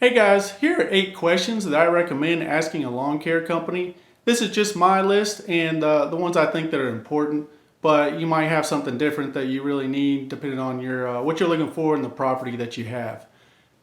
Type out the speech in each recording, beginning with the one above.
Hey guys, here are 8 questions that I recommend asking a lawn care company. This is just my list and the ones I think that are important, but you might have something different that you really need depending on your what you're looking for in the property that you have.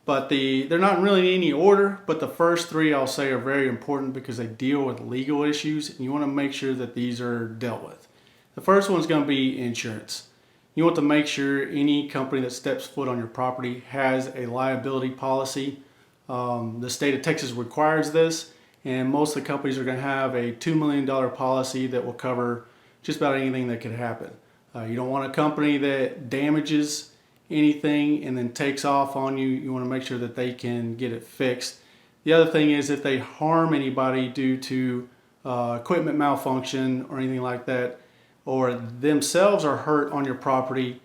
But they're not really in any order, but the first 3 I'll say are very important because they deal with legal issues and you want to make sure that these are dealt with. The first one is going to be insurance. You want to make sure any company that steps foot on your property has a liability policy. The state of Texas requires this, and most of the companies are going to have a $2 million policy that will cover just about anything that could happen. You don't want a company that damages anything and then takes off on you. You want to make sure that they can get it fixed. The other thing is if they harm anybody due to equipment malfunction or anything like that, or themselves are hurt on your property,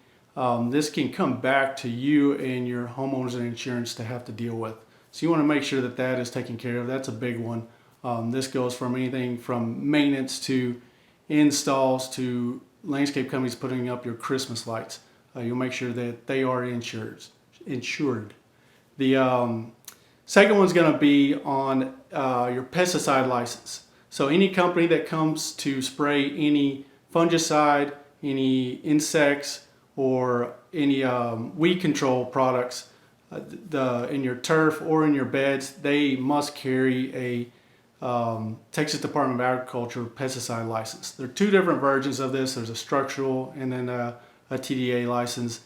this can come back to you and your homeowners and insurance to have to deal with. So you want to make sure that that is taken care of. That's a big one. This goes from anything from maintenance to installs to landscape companies putting up your Christmas lights. You'll make sure that they are insured. The second one's going to be on your pesticide license. So any company that comes to spray any fungicide, any insects, or any weed control products in your turf or in your beds, they must carry a Texas Department of Agriculture pesticide license. There are 2 different versions of this. There's a structural and then a TDA license.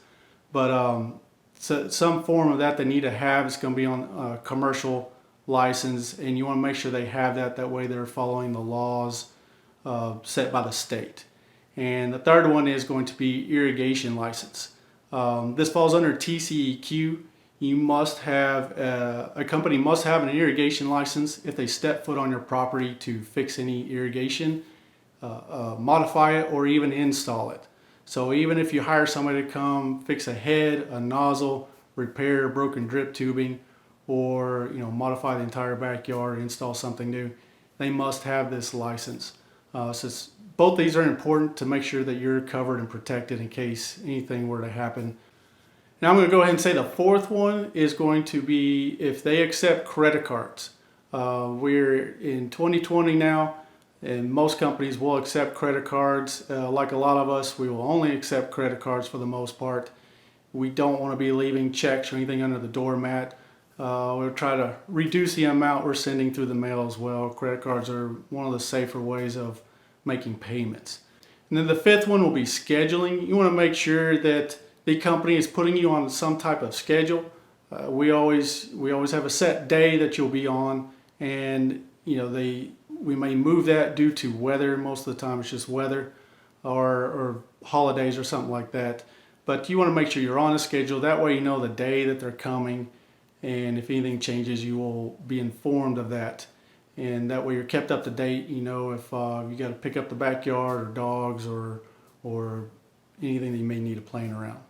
But so some form of that they need to have. It's going to be on a commercial license, and you want to make sure they have that. That way they're following the laws set by the state. And the third one is going to be irrigation license. This falls under TCEQ. You must have a company must have an irrigation license if they step foot on your property to fix any irrigation, modify it, or even install it. So even if you hire somebody to come fix a head, a nozzle, repair broken drip tubing, or modify the entire backyard, install something new, they must have this license. So both these are important to make sure that you're covered and protected in case anything were to happen. Now I'm going to go ahead and say the fourth one is going to be if they accept credit cards. We're in 2020 now, and most companies will accept credit cards. Like a lot of us, we will only accept credit cards for the most part. We don't want to be leaving checks or anything under the doormat. We'll try to reduce the amount we're sending through the mail as well. Credit cards are one of the safer ways of making payments. And then the fifth one will be scheduling. You want to make sure that the company is putting you on some type of schedule. We always have a set day that you'll be on, and we may move that due to weather. Most of the time it's just weather or holidays or something like that. But you want to make sure you're on a schedule. That way you know the day that they're coming, and if anything changes you will be informed of that. And that way you're kept up to date. If you got to pick up the backyard or dogs or anything that you may need to playing around.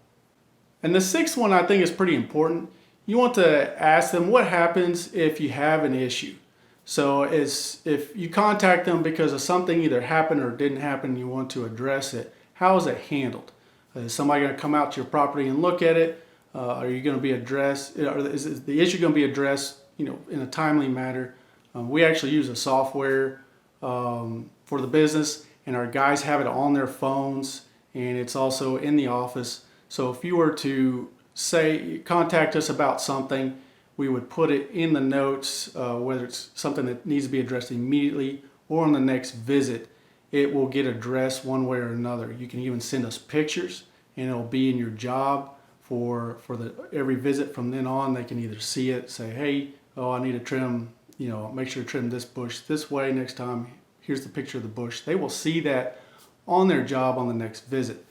And the sixth one I think is pretty important. You want to ask them what happens if you have an issue. So if you contact them because of something either happened or didn't happen and you want to address it, how is it handled? Is somebody going to come out to your property and look at it? Are you going to be addressed? Is the issue going to be addressed in a timely manner? We actually use a software for the business, and our guys have it on their phones, and it's also in the office. So if you were to contact us about something, we would put it in the notes, whether it's something that needs to be addressed immediately or on the next visit. It will get addressed one way or another. You can even send us pictures, and it'll be in your job for every visit from then on. They can either see it, say, hey, I need to trim, make sure to trim this bush this way next time. Here's the picture of the bush. They will see that on their job on the next visit.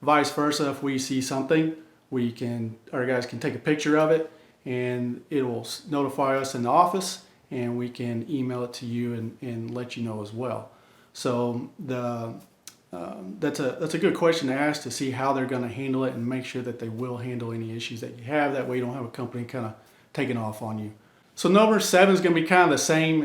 Vice versa, if we see something, our guys can take a picture of it, and it will notify us in the office, and we can email it to you and let you know as well. So that's a good question to ask to see how they're going to handle it and make sure that they will handle any issues that you have. That way you don't have a company kind of taking off on you. So number 7 is going to be kind of the same.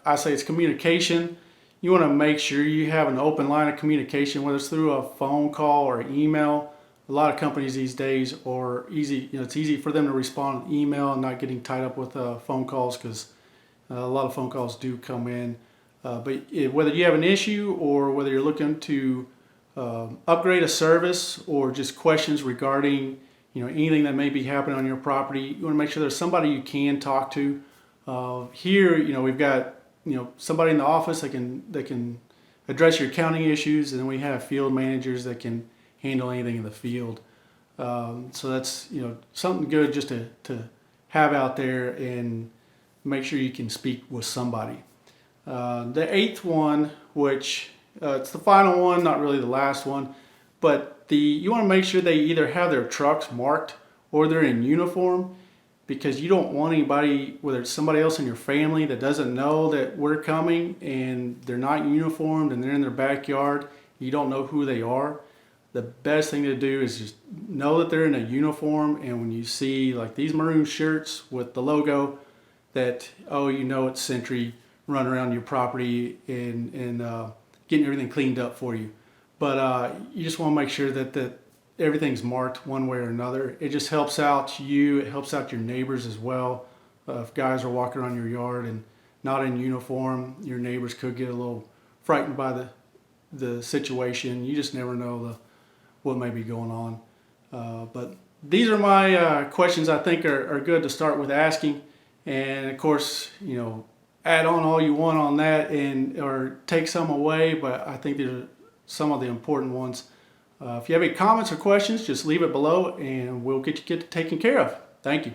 I say it's communication. You want to make sure you have an open line of communication, whether it's through a phone call or email. a lot of companies these days are easy. It's easy for them to respond to email and not getting tied up with phone calls, because a lot of phone calls do come in. Whether you have an issue or whether you're looking to upgrade a service or just questions regarding anything that may be happening on your property, you want to make sure there's somebody you can talk to. Here, we've got somebody in the office that can address your accounting issues, and then we have field managers that can handle anything in the field. So that's something good just to have out there, and make sure you can speak with somebody. The eighth one, which it's the final one, not really the last one, but you want to make sure they either have their trucks marked or they're in uniform, because you don't want anybody, whether it's somebody else in your family that doesn't know that we're coming and they're not uniformed and they're in their backyard, you don't know who they are. The best thing to do is just know that they're in a uniform, and when you see like these maroon shirts with the logo, that it's Century running around your property and getting everything cleaned up for you. But you just want to make sure that everything's marked one way or another. It just helps out you. It helps out your neighbors as well. If guys are walking around your yard and not in uniform, your neighbors could get a little frightened by the situation. You just never know what may be going on. But these are my questions I think are good to start with asking. And of course, add on all you want on that or take some away, but I think these are some of the important ones. If you have any comments or questions, just leave it below and we'll get you taken care of. Thank you.